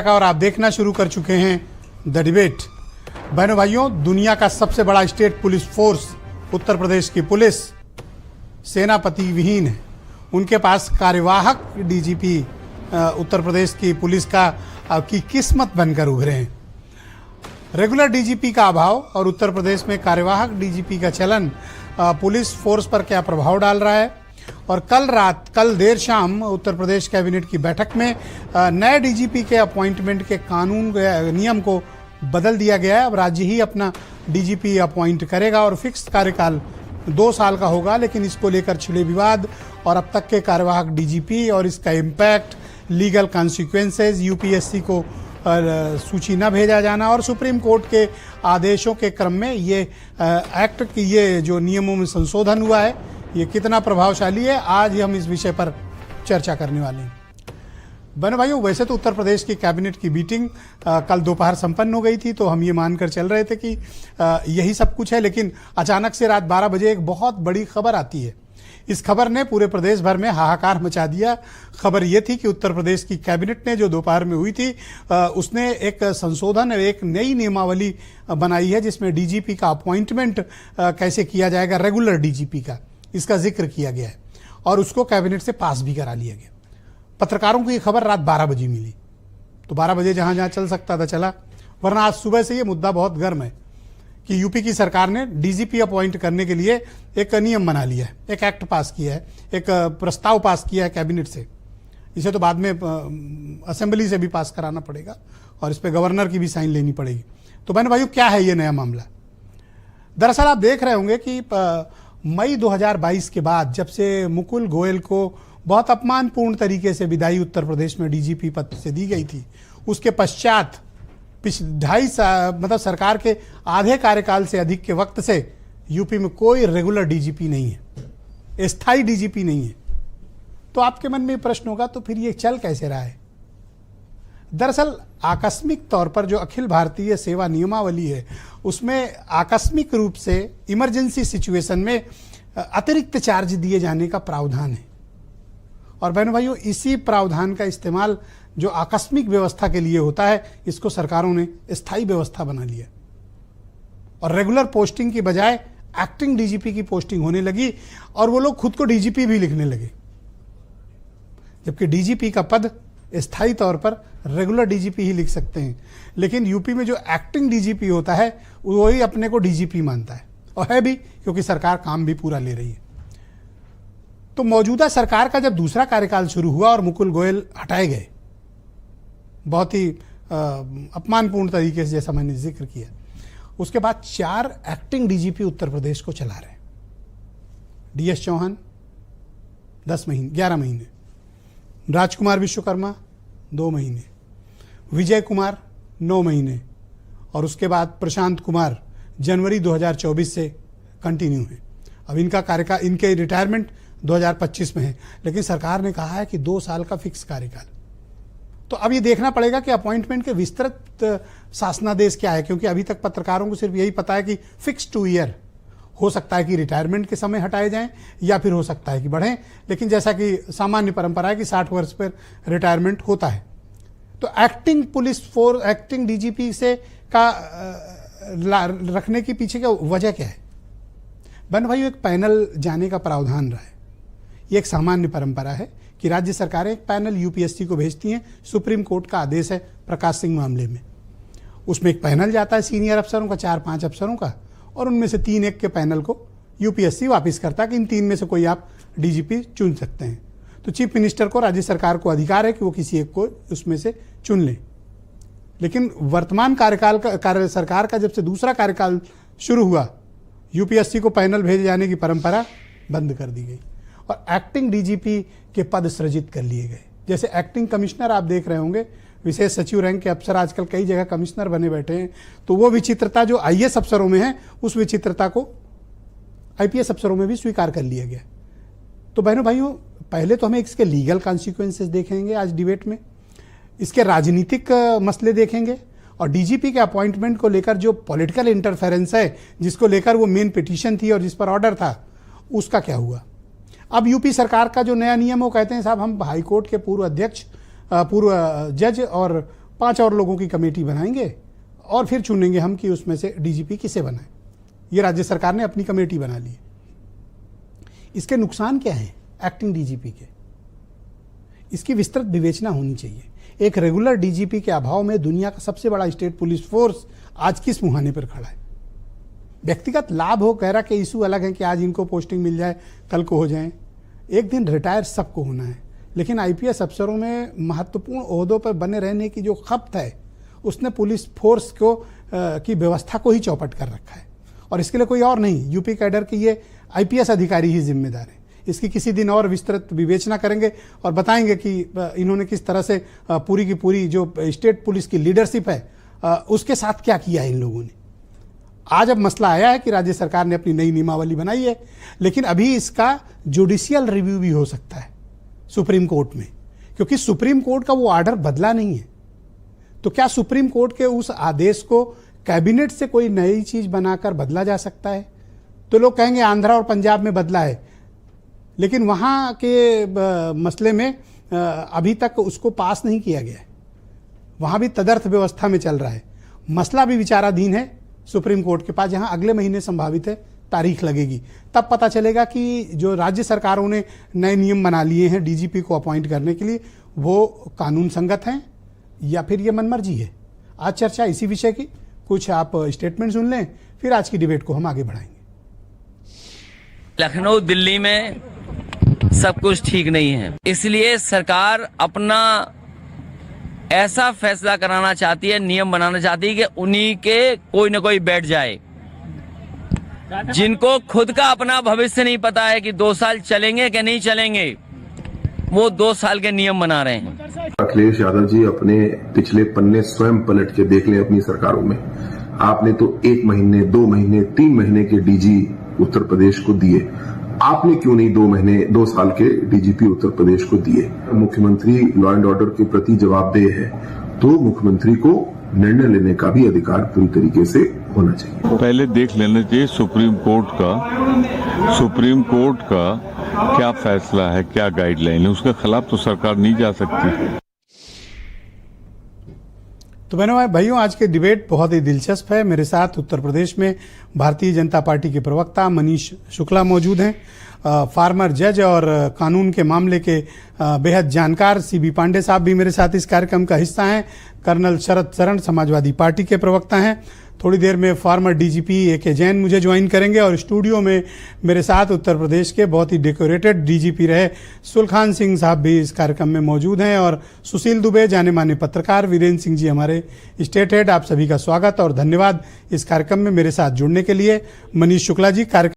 का और आप देखना शुरू कर चुके हैं द डिबेट। बहनों भाइयों, दुनिया का सबसे बड़ा state police force Uttar Pradesh की पुलिस सेनापति विहीन है। उनके पास कार्यवाहक डीजीपी उत्तर प्रदेश की पुलिस की किस्मत बनकर उभरे हैं। रेगुलर डीजीपी का अभाव और उत्तर प्रदेश में कार्यवाहक डीजीपी का चलन पुलिस फोर्स पर क्या प्रभाव डाल रहा है। और कल देर शाम उत्तर प्रदेश कैबिनेट की बैठक में नए डीजीपी के अपॉइंटमेंट के कानून नियम को बदल दिया गया है। अब राज्य ही अपना डीजीपी अपॉइंट करेगा और फिक्स कार्यकाल 2 साल का होगा। लेकिन इसको लेकर छिड़े विवाद और अब तक के कार्यवाहक डीजीपी और इसका इम्पैक्ट, लीगल कॉन्सिक्वेंसेज, यूपीएससी को सूची न भेजा जाना और सुप्रीम कोर्ट के आदेशों के क्रम में ये एक्ट की ये जो नियमों में संशोधन हुआ है ये कितना प्रभावशाली है, आज हम इस विषय पर चर्चा करने वाले हैं। बहनों भाइयों, वैसे तो उत्तर प्रदेश की कैबिनेट की मीटिंग कल दोपहर संपन्न हो गई थी, तो हम ये मानकर चल रहे थे कि यही सब कुछ है। लेकिन अचानक से रात 12 बजे एक बहुत बड़ी खबर आती है। इस खबर ने पूरे प्रदेश भर में हाहाकार मचा दिया। खबर ये थी कि उत्तर प्रदेश की कैबिनेट ने जो दोपहर में हुई थी उसने एक संशोधन, एक नई नियमावली बनाई है जिसमें डीजीपी का अपॉइंटमेंट कैसे किया जाएगा, रेगुलर डीजीपी का, इसका जिक्र किया गया है और उसको कैबिनेट से पास भी करा लिया गया। पत्रकारों को ये खबर रात 12 बजे मिली, तो 12 बजे जहां जहां चल सकता था चला, वरना आज सुबह से ये मुद्दा बहुत गर्म है कि यूपी की सरकार ने डीजीपी अपॉइंट करने के लिए एक नियम बना लिया है, एक एक्ट पास किया है, एक प्रस्ताव पास किया है कैबिनेट से। इसे तो बाद में असेंबली से भी पास कराना पड़ेगा और इस पर गवर्नर की भी साइन लेनी पड़ेगी। तो बहन भाइयों, क्या है ये नया मामला? दरअसल आप देख रहे होंगे कि मई 2022 के बाद जब से मुकुल गोयल को बहुत अपमानपूर्ण तरीके से विदाई उत्तर प्रदेश में डीजीपी पद से दी गई थी, उसके पश्चात 2.5 साल मतलब सरकार के आधे कार्यकाल से अधिक के वक्त से यूपी में कोई रेगुलर डीजीपी नहीं है, स्थायी डीजीपी नहीं है। तो आपके मन में प्रश्न होगा, तो फिर ये चल कैसे रहा है? दरअसल आकस्मिक तौर पर जो अखिल भारतीय सेवा नियमावली है उसमें आकस्मिक रूप से इमरजेंसी सिचुएशन में अतिरिक्त चार्ज दिए जाने का प्रावधान है। और बहनों भाइयों, इसी प्रावधान का इस्तेमाल जो आकस्मिक व्यवस्था के लिए होता है, इसको सरकारों ने स्थायी व्यवस्था बना लिया और रेगुलर पोस्टिंग की बजाय एक्टिंग डीजीपी की पोस्टिंग होने लगी और वो लोग खुद को डीजीपी भी लिखने लगे, जबकि डीजीपी का पद स्थायी तौर पर रेगुलर डीजीपी ही लिख सकते हैं। लेकिन यूपी में जो एक्टिंग डीजीपी होता है वही अपने को डीजीपी मानता है, और है भी, क्योंकि सरकार काम भी पूरा ले रही है। तो मौजूदा सरकार का जब दूसरा कार्यकाल शुरू हुआ और मुकुल गोयल हटाए गए बहुत ही अपमानपूर्ण तरीके से, जैसा मैंने जिक्र किया, उसके बाद 4 एक्टिंग डीजीपी उत्तर प्रदेश को चला रहे हैं। डीएस चौहान 11 महीने, राजकुमार विश्वकर्मा 2 महीने, विजय कुमार 9 महीने और उसके बाद प्रशांत कुमार जनवरी 2024 से कंटिन्यू है। अब इनका कार्यकाल, इनके रिटायरमेंट 2025 में है, लेकिन सरकार ने कहा है कि 2 साल का फिक्स कार्यकाल। तो अब ये देखना पड़ेगा कि अपॉइंटमेंट के विस्तृत शासनादेश क्या है, क्योंकि अभी तक पत्रकारों को सिर्फ यही पता है कि फिक्स 2 ईयर, हो सकता है कि रिटायरमेंट के समय हटाए जाएं या फिर हो सकता है कि बढ़ें, लेकिन जैसा कि सामान्य परंपरा है कि 60 वर्ष पर रिटायरमेंट होता है। तो acting police force, acting DGP से का रखने के पीछे का वजह क्या है? बहन भाइयों, एक पैनल जाने का प्रावधान रहा है। ये एक सामान्य परंपरा है कि राज्य सरकारें एक पैनल यूपीएससी को भेजती हैं। सुप्रीम कोर्ट का आदेश है प्रकाश सिंह मामले में, उसमें एक पैनल जाता है सीनियर अफसरों का, 4-5 अफसरों का, और उनमें से 3-1 के पैनल को यूपीएससी वापस करता है कि इन 3 में से कोई आप डीजीपी चुन सकते हैं। तो चीफ मिनिस्टर को, राज्य सरकार को अधिकार है कि वो किसी एक को उसमें से चुन लें। लेकिन वर्तमान कार्यकाल का सरकार का जब से दूसरा कार्यकाल शुरू हुआ, यूपीएससी को पैनल भेजे जाने की परंपरा बंद कर दी गई और एक्टिंग डीजीपी के पद सृजित कर लिए गए। जैसे एक्टिंग कमिश्नर आप देख रहे होंगे, विशेष सचिव रैंक के अफसर आजकल कई जगह कमिश्नर बने बैठे हैं। तो वो विचित्रता जो आईएएस अफसरों में है, उस विचित्रता को आईपीएस अफसरों में भी स्वीकार कर लिया गया। तो बहनों भाइयों, पहले तो हमें इसके लीगल कॉन्सिक्वेंसेस देखेंगे आज डिबेट में, इसके राजनीतिक मसले देखेंगे और डीजीपी के अपॉइंटमेंट को लेकर जो पॉलिटिकल इंटरफेरेंस है, जिसको लेकर वो मेन पिटीशन थी और जिस पर ऑर्डर था, उसका क्या हुआ। अब यूपी सरकार का जो नया नियम है, वो कहते हैं साहब हम हाईकोर्ट के पूर्व अध्यक्ष, पूर्व जज और 5 और लोगों की कमेटी बनाएंगे और फिर चुनेंगे हम कि उसमें से डीजीपी किसे बनाए। ये राज्य सरकार ने अपनी कमेटी बना ली है। इसके नुकसान क्या हैं एक्टिंग डीजीपी के? इसकी विस्तृत विवेचना होनी चाहिए। एक रेगुलर डीजीपी के अभाव में दुनिया का सबसे बड़ा स्टेट पुलिस फोर्स आज किस मुहाने पर खड़ा है? व्यक्तिगत लाभ हो कह रहा कि इशू अलग है कि आज इनको पोस्टिंग मिल जाए, कल को हो जाए। एक दिन रिटायर सबको होना है, लेकिन आईपीएस अफसरों में महत्वपूर्ण ओहदों पर बने रहने की जो खपत है उसने पुलिस फोर्स को की व्यवस्था को ही चौपट कर रखा है। और इसके लिए कोई और नहीं, यूपी कैडर के ये आईपीएस अधिकारी ही जिम्मेदार हैं। इसकी किसी दिन और विस्तृत विवेचना करेंगे और बताएंगे कि इन्होंने किस तरह से पूरी की पूरी जो स्टेट पुलिस की लीडरशिप है उसके साथ क्या किया है इन लोगों ने। आज अब मसला आया है कि राज्य सरकार ने अपनी नई नियमावली बनाई है, लेकिन अभी इसका जुडिशियल रिव्यू भी हो सकता है सुप्रीम कोर्ट में, क्योंकि सुप्रीम कोर्ट का वो ऑर्डर बदला नहीं है। तो क्या सुप्रीम कोर्ट के उस आदेश को कैबिनेट से कोई नई चीज बनाकर बदला जा सकता है? तो लोग कहेंगे आंध्रा और पंजाब में बदला है, लेकिन वहां के मसले में अभी तक उसको पास नहीं किया गया है। वहां भी तदर्थ व्यवस्था में चल रहा है। मसला भी विचाराधीन है सुप्रीम कोर्ट के पास, जहां अगले महीने संभावित है तारीख लगेगी। तब पता चलेगा कि जो राज्य सरकारों ने नए नियम बना लिए हैं डीजीपी को अपॉइंट करने के लिए वो कानून संगत हैं या फिर ये मनमर्जी है। आज चर्चा इसी विषय की, कुछ आप स्टेटमेंट सुन लें, फिर आज की डिबेट को हम आगे बढ़ाएंगे। लखनऊ दिल्ली में सब कुछ ठीक नहीं है, इसलिए सरकार अपना ऐसा फैसला कराना चाहती है, नियम बनाना चाहती है कि उन्हीं के कोई न कोई बैठ जाए जिनको खुद का अपना भविष्य नहीं पता है कि 2 साल चलेंगे कि नहीं चलेंगे, वो 2 साल के नियम बना रहे हैं। अखिलेश यादव जी अपने पिछले पन्ने स्वयं पलट के देख लें अपनी सरकारों में। आपने तो 1 महीने, 2 महीने, 3 महीने के डीजी उत्तर प्रदेश को दिए। आपने क्यों नहीं 2 महीने, 2 साल के डीजीपी उत्तर प्रदेश को दिए? मुख्यमंत्री लॉ एंड ऑर्डर के प्रति जवाबदेह है, तो मुख्यमंत्री को निर्णय लेने का भी अधिकार पूरी तरीके से होना चाहिए। पहले देख लेना चाहिए सुप्रीम कोर्ट का क्या फैसला है, क्या गाइडलाइन है, उसके खिलाफ तो सरकार नहीं जा सकती। तो बहनों भाइयों, आज के डिबेट बहुत ही दिलचस्प है। मेरे साथ उत्तर प्रदेश में भारतीय जनता पार्टी के प्रवक्ता मनीष शुक्ला मौजूद हैं, फार्मर जज और कानून के मामले के बेहद जानकार सीबी पांडे साहब भी मेरे साथ इस कार्यक्रम का हिस्सा हैं। कर्नल शरद शरण समाजवादी पार्टी के प्रवक्ता हैं। थोड़ी देर में फार्मर डीजीपी ए.के. जैन मुझे ज्वाइन करेंगे और स्टूडियो में मेरे साथ उत्तर प्रदेश के बहुत ही डेकोरेटेड डीजीपी रहे सुलखान सिंह साहब भी इस कार्यक्रम में मौजूद हैं और सुशील दुबे जाने माने पत्रकार, वीरेंद्र सिंह जी हमारे स्टेट हेड। आप सभी का स्वागत और धन्यवाद इस कार्यक्रम में मेरे साथ जुड़ने के लिए। मनीष शुक्ला जी, कार्यक्रम